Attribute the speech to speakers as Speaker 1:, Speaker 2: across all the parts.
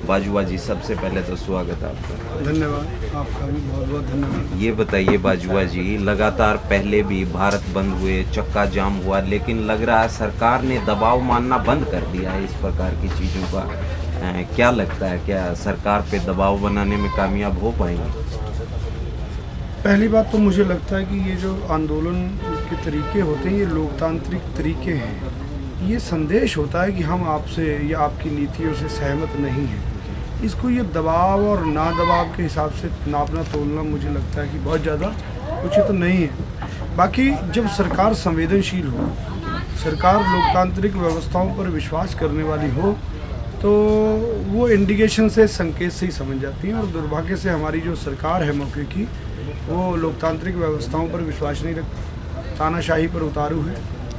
Speaker 1: बाजुआ जी, सबसे पहले तो स्वागत है आपका।
Speaker 2: धन्यवाद, आपका भी बहुत बहुत धन्यवाद।
Speaker 1: ये बताइए बाजुआ जी, लगातार पहले भी भारत बंद हुए, चक्का जाम हुआ, लेकिन लग रहा है सरकार ने दबाव मानना बंद कर दिया है इस प्रकार की चीज़ों का। क्या लगता है, क्या सरकार पे दबाव बनाने में कामयाब हो पाएंगे?
Speaker 2: पहली बात तो मुझे लगता है कि ये जो आंदोलन के तरीके होते हैं ये लोकतांत्रिक तरीके हैं। ये संदेश होता है कि हम आपसे या आपकी नीतियों से सहमत नहीं हैं। इसको ये दबाव और ना दबाव के हिसाब से नापना तोलना मुझे लगता है कि बहुत ज़्यादा उचित नहीं है। बाकी जब सरकार संवेदनशील हो, सरकार लोकतांत्रिक व्यवस्थाओं पर विश्वास करने वाली हो, तो वो इंडिकेशन से, संकेत से ही समझ जाती हैं। और दुर्भाग्य से हमारी जो सरकार है मौके की, वो लोकतांत्रिक व्यवस्थाओं पर विश्वास नहीं रखती, तानाशाही पर उतारू है।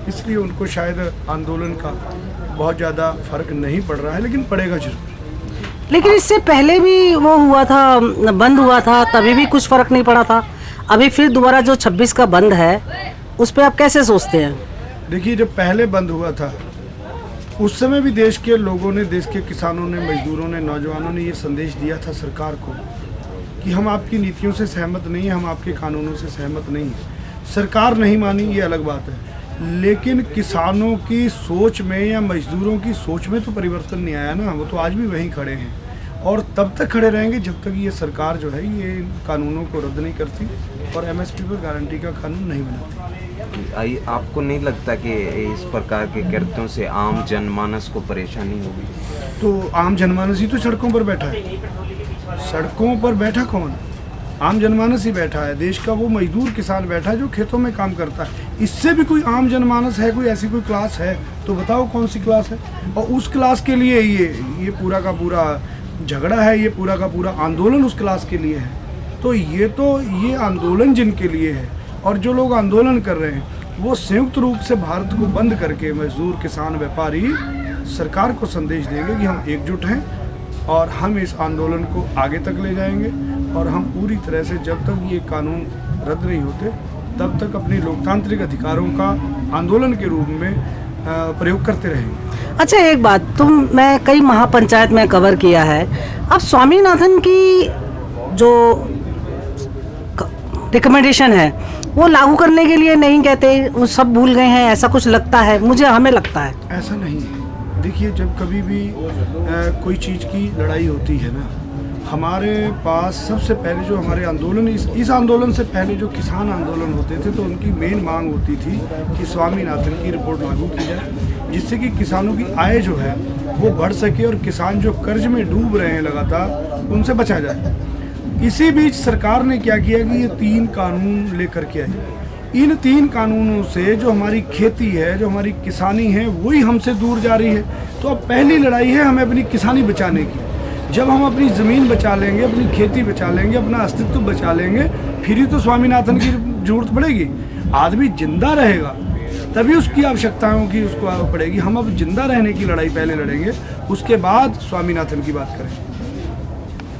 Speaker 2: इसलिए उनको शायद आंदोलन का बहुत ज़्यादा फर्क नहीं पड़ रहा है, लेकिन पड़ेगा जरूर।
Speaker 3: लेकिन इससे पहले भी वो हुआ था, बंद हुआ था, तभी भी कुछ फर्क नहीं पड़ा था। अभी फिर दोबारा जो 26 का बंद है, उस पर आप कैसे सोचते हैं?
Speaker 2: देखिए, जब पहले बंद हुआ था उस समय भी देश के लोगों ने, देश के किसानों ने, मजदूरों ने, नौजवानों ने ये संदेश दिया था सरकार को कि हम आपकी नीतियों से सहमत नहीं हैं, हम आपके कानूनों से सहमत नहीं हैं। सरकार नहीं मानी, ये अलग बात है, लेकिन किसानों की सोच में या मजदूरों की सोच में तो परिवर्तन नहीं आया ना। वो तो आज भी वहीं खड़े हैं और तब तक खड़े रहेंगे जब तक ये सरकार जो है ये कानूनों को रद्द नहीं करती और एमएसपी पर गारंटी का कानून नहीं बनाती।
Speaker 1: आपको नहीं लगता कि इस प्रकार के कृत्यों से आम जनमानस को परेशानी होगी?
Speaker 2: तो आम जनमानस ही तो सड़कों पर बैठा है। सड़कों पर बैठा कौन? आम जनमानस ही बैठा है। देश का वो मजदूर किसान बैठा है जो खेतों में काम करता है। इससे भी कोई आम जनमानस है, कोई ऐसी कोई क्लास है तो बताओ कौन सी क्लास है? और उस क्लास के लिए ये पूरा का पूरा झगड़ा है, ये पूरा का पूरा आंदोलन उस क्लास के लिए है। तो ये आंदोलन जिनके लिए है और जो लोग आंदोलन कर रहे हैं वो संयुक्त रूप से भारत को बंद करके मजदूर, किसान, व्यापारी सरकार को संदेश देंगे कि हम एकजुट हैं और हम इस आंदोलन को आगे तक ले जाएंगे और हम पूरी तरह से, जब तक ये कानून रद्द नहीं होते, तब तक अपने लोकतांत्रिक अधिकारों का आंदोलन के रूप में प्रयोग करते रहेंगे।
Speaker 3: अच्छा, एक बात, मैं कई महापंचायत में कवर किया है। अब स्वामीनाथन की जो रिकमेंडेशन है वो लागू करने के लिए नहीं कहते, वो सब भूल गए हैं, ऐसा कुछ लगता है मुझे, हमें लगता है।
Speaker 2: ऐसा नहीं है। देखिए, जब कभी भी कोई चीज़ की लड़ाई होती है ना, हमारे पास सबसे पहले जो हमारे आंदोलन, इस आंदोलन से पहले जो किसान आंदोलन होते थे तो उनकी मेन मांग होती थी कि स्वामीनाथन की रिपोर्ट लागू की जाए, जिससे कि किसानों की आय जो है वो बढ़ सके और किसान जो कर्ज में डूब रहे हैं लगातार, उनसे बचा जाए। इसी बीच सरकार ने क्या किया कि ये 3 कानून लेकर के आई। इन 3 कानूनों से जो हमारी खेती है, जो हमारी किसानी है, वही हमसे दूर जा रही है। तो अब पहली लड़ाई है हमें अपनी किसानी बचाने की। जब हम अपनी ज़मीन बचा लेंगे, अपनी खेती बचा लेंगे, अपना अस्तित्व बचा लेंगे, फिर ही तो स्वामीनाथन की जरूरत पड़ेगी। आदमी जिंदा रहेगा तभी उसकी आवश्यकताओं की उसको पड़ेगी। हम अब जिंदा रहने की लड़ाई पहले लड़ेंगे, उसके बाद स्वामीनाथन की बात करेंगे।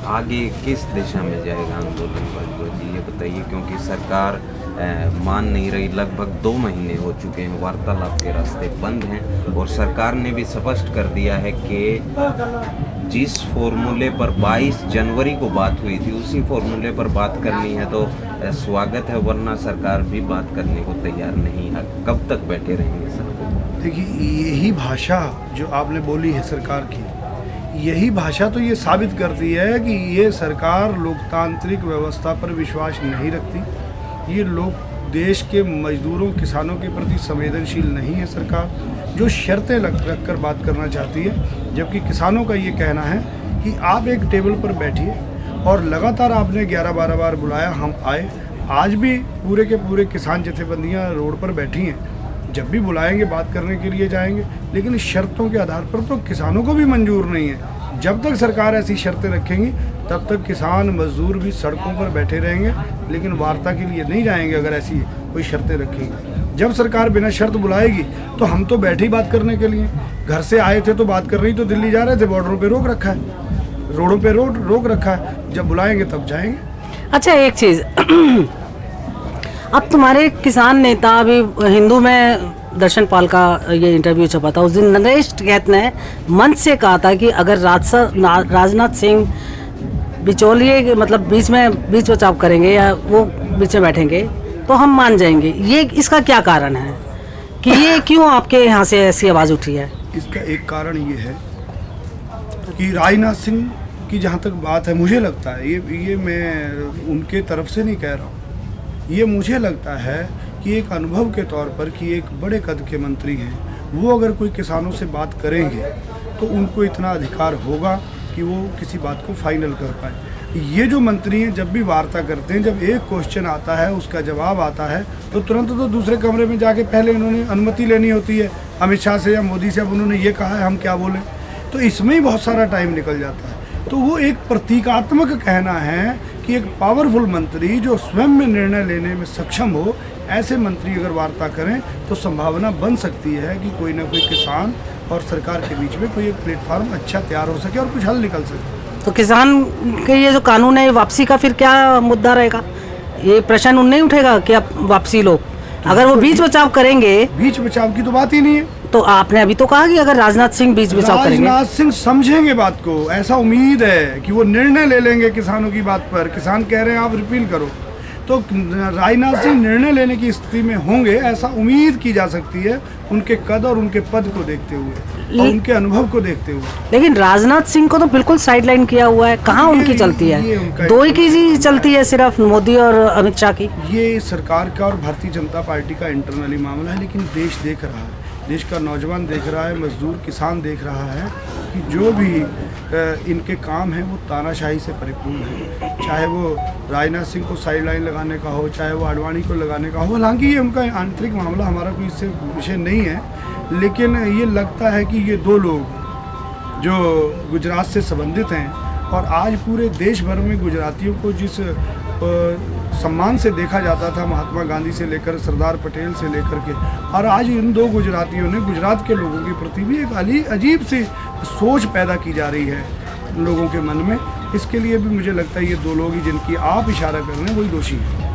Speaker 1: आगे किस दिशा में जाएगा आंदोलन बाजुआ जी, ये बताइए, क्योंकि सरकार मान नहीं रही। लगभग 2 महीने हो चुके हैं, वार्तालाप के रास्ते बंद हैं और सरकार ने भी स्पष्ट कर दिया है कि जिस फॉर्मूले पर 22 जनवरी को बात हुई थी उसी फॉर्मूले पर बात करनी है तो स्वागत है, वरना सरकार भी बात करने को तैयार नहीं है। कब तक बैठे रहेंगे सर?
Speaker 2: देखिए, यही भाषा जो आपने बोली है सरकार की, यही भाषा तो ये साबित करती है कि ये सरकार लोकतांत्रिक व्यवस्था पर विश्वास नहीं रखती। ये लोग देश के मजदूरों, किसानों के प्रति संवेदनशील नहीं है सरकार, जो शर्तें रख कर बात करना चाहती है। जबकि किसानों का ये कहना है कि आप एक टेबल पर बैठिए, और लगातार आपने 11-12 बार बुलाया, हम आए। आज भी पूरे के पूरे किसान जथेबंदियाँ रोड पर बैठी हैं। जब भी बुलाएंगे बात करने के लिए जाएंगे, लेकिन शर्तों के आधार पर तो किसानों को भी मंजूर नहीं है। जब तक सरकार ऐसी शर्तें रखेंगी तब तक किसान, मजदूर भी सड़कों पर बैठे रहेंगे, लेकिन वार्ता के लिए नहीं जाएंगे अगर ऐसी कोई शर्तें रखेंगी। जब सरकार बिना शर्त बुलाएगी तो हम तो बैठे ही बात करने के लिए। घर से आए थे तो बात कर रही, तो दिल्ली जा रहे थे, बॉर्डरों पे रोक रखा है, रोडों पे रोक रखा है। जब बुलाएंगे तब जाएंगे।
Speaker 3: अच्छा, एक चीज़ अब तुम्हारे किसान नेता अभी हिंदू में दर्शन पाल का ये इंटरव्यू छपा था, उस दिन नरेश टिकैत ने मंच से कहा था कि अगर राजनाथ सिंह बिचौलिए मतलब बीच बचाव करेंगे या वो बीच में बैठेंगे तो हम मान जाएंगे। ये इसका क्या कारण है कि ये क्यों आपके यहाँ से ऐसी आवाज़ उठी है?
Speaker 2: इसका एक कारण ये है कि राजनाथ सिंह की जहाँ तक बात है, मुझे लगता है ये मैं उनके तरफ से नहीं कह रहा हूँ, ये मुझे लगता है कि एक अनुभव के तौर पर कि एक बड़े कद के मंत्री हैं, वो अगर कोई किसानों से बात करेंगे तो उनको इतना अधिकार होगा कि वो किसी बात को फाइनल कर पाए। ये जो मंत्री हैं जब भी वार्ता करते हैं, जब एक क्वेश्चन आता है उसका जवाब आता है तो तुरंत तो दूसरे कमरे में जाके पहले इन्होंने अनुमति लेनी होती है अमित शाह से या मोदी से, अब उन्होंने ये कहा है हम क्या बोलें, तो इसमें ही बहुत सारा टाइम निकल जाता है। तो वो एक प्रतीकात्मक कहना है कि एक पावरफुल मंत्री जो स्वयं में निर्णय लेने में सक्षम हो, ऐसे मंत्री अगर वार्ता करें तो संभावना बन सकती है कि कोई ना कोई किसान और सरकार के बीच में कोई एक प्लेटफॉर्म अच्छा तैयार हो सके और कुछ हल निकल सके।
Speaker 3: तो किसान के ये जो कानून है वापसी का फिर क्या मुद्दा रहेगा? ये प्रश्न नहीं उठेगा कि आप वापसी लो, अगर वो बीच बचाव करेंगे?
Speaker 2: बीच बचाव की तो बात ही नहीं है।
Speaker 3: तो आपने अभी तो कहा कि अगर राजनाथ सिंह बीच बचाव करेंगे,
Speaker 2: राजनाथ सिंह समझेंगे बात को, ऐसा उम्मीद है कि वो निर्णय ले लेंगे किसानों की बात पर। किसान कह रहे हैं आप रिपील करो, तो राजनाथ सिंह निर्णय लेने की स्थिति में होंगे, ऐसा उम्मीद की जा सकती है उनके कद और उनके पद को देखते हुए और उनके अनुभव को देखते हुए।
Speaker 3: लेकिन राजनाथ सिंह को तो बिल्कुल साइडलाइन किया हुआ है, कहाँ उनकी चलती है? दो ही की चलती है सिर्फ, मोदी और अमित शाह की।
Speaker 2: ये सरकार का और भारतीय जनता पार्टी का इंटरनली मामला है, लेकिन देश देख रहा है, देश का नौजवान देख रहा है, मजदूर किसान देख रहा है कि जो भी इनके काम हैं वो तानाशाही से परिपूर्ण है। चाहे वो राजनाथ सिंह को साइड लाइन लगाने का हो, चाहे वो आडवाणी को लगाने का हो, हालांकि ये उनका आंतरिक मामला, हमारा कोई इससे विषय नहीं है, लेकिन ये लगता है कि ये दो लोग जो गुजरात से संबंधित हैं और आज पूरे देश भर में गुजरातियों को जिस सम्मान से देखा जाता था, महात्मा गांधी से लेकर सरदार पटेल से लेकर के, और आज इन दो गुजरातियों ने गुजरात के लोगों के प्रति भी एक अजीब सी सोच पैदा की जा रही है लोगों के मन में। इसके लिए भी मुझे लगता है ये दो लोग ही जिनकी आप इशारा कर रहे हैं वही दोषी हैं।